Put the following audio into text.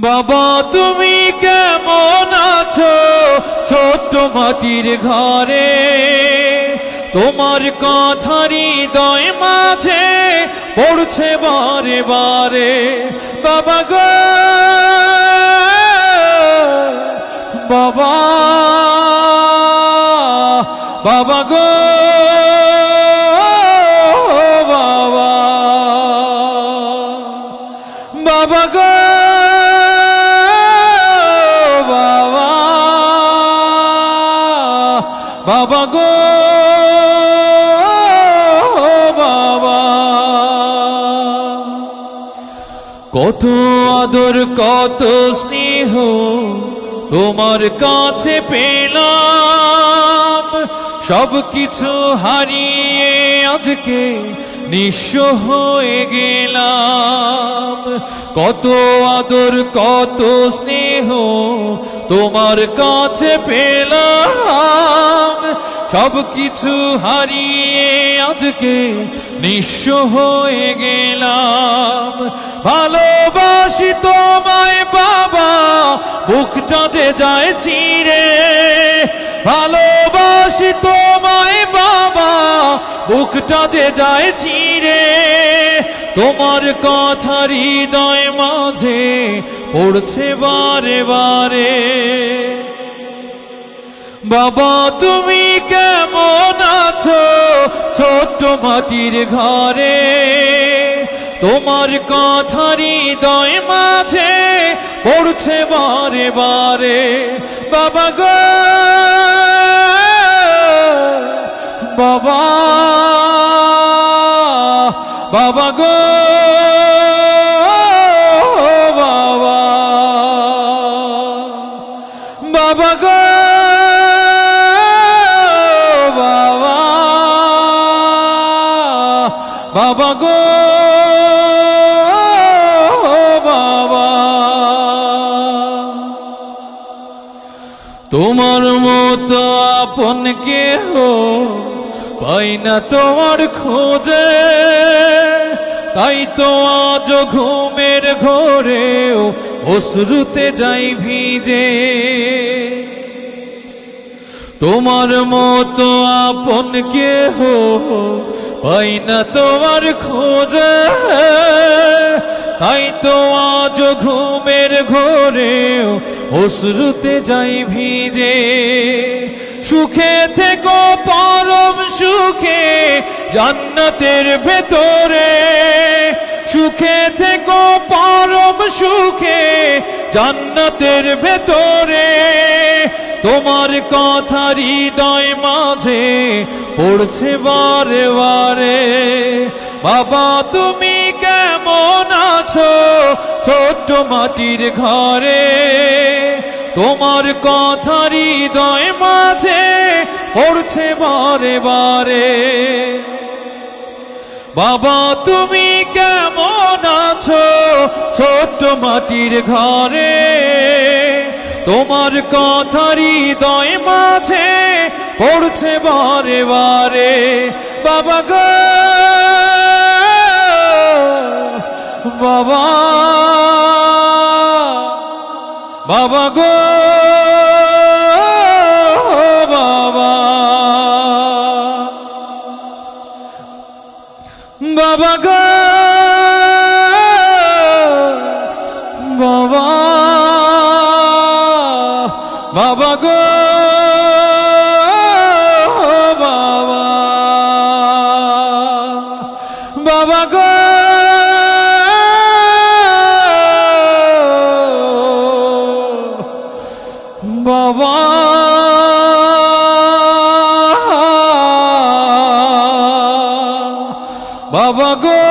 বাবা তুমি কেমন আছো ছোট্ট মাটির ঘরে, তোমার কথা হৃদয় মাঝে পড়ছে বারে বারে। বাবা গো বাবা, বাবা গো বাবা, বাবা গো বাবা, বাবা গো বাবা। কত আদর কত স্নেহ তোমার কাছে পেলাম, সব কিছু হারিয়ে আজকে নিঃস্ব হয়ে গেলাম। কত আদর কত স্নেহ তোমার কাছে পেলাম, সব কিছু হারিয়ে আজকে নিঃস্ব হয়ে গেলাম। ভালোবাসি তোমায় বাবা, বুকটা যে যায় ছিঁড়ে। ভালোবাসি তোমায় বাবা, বুকটা যে যায় ছিঁড়ে। তোমার কথা হৃদয় মাঝে পড়ছে বারে বারে। বাবা তুমি কেমন আছো ছোট্ট মাটির ঘরে, তোমার কথা হৃদয় মাঝে পড়ছে বারে বারে। বাবা গো বাবা, বাবা গো বাবা, বাবা গো বাবা, বাবা গো বাবা। তোমার মতো আপন কেহ পাই না তোমার খোঁজে, তাই তো আজ ঘুমের ঘোরেও অশ্রুতে যাই ভিজে। তোমার মতো আপন কেহ পাই না তোমার খোঁজে, তাই তো আজ ঘুমের ঘোরেও অশ্রুতে যাই ভিজে। সুখে থেকো পরম সুখে জান্নাতের ভেতরে, সুখে থেকো পরম সুখে জান্নাতের ভেতরে। তোমার কথা হৃদয় মাঝে পড়ছে বারে বারে। বাবা তুমি কেমন আছো ছোট্ট মাটির ঘরে, তোমার কথা হৃদয় মাঝে পড়ছে বারে বারে। বাবা তুমি কেমন আছো ছোট্ট মাটির ঘরে, তোমার কথা হৃদয় মাঝে পড়ছে বারে বারে। বাবা গো বাবা, বাবা গো বাবা, বাবা গো বাবা, বাবা গো বাবা, বাবা গো বাবা, বাবা গো।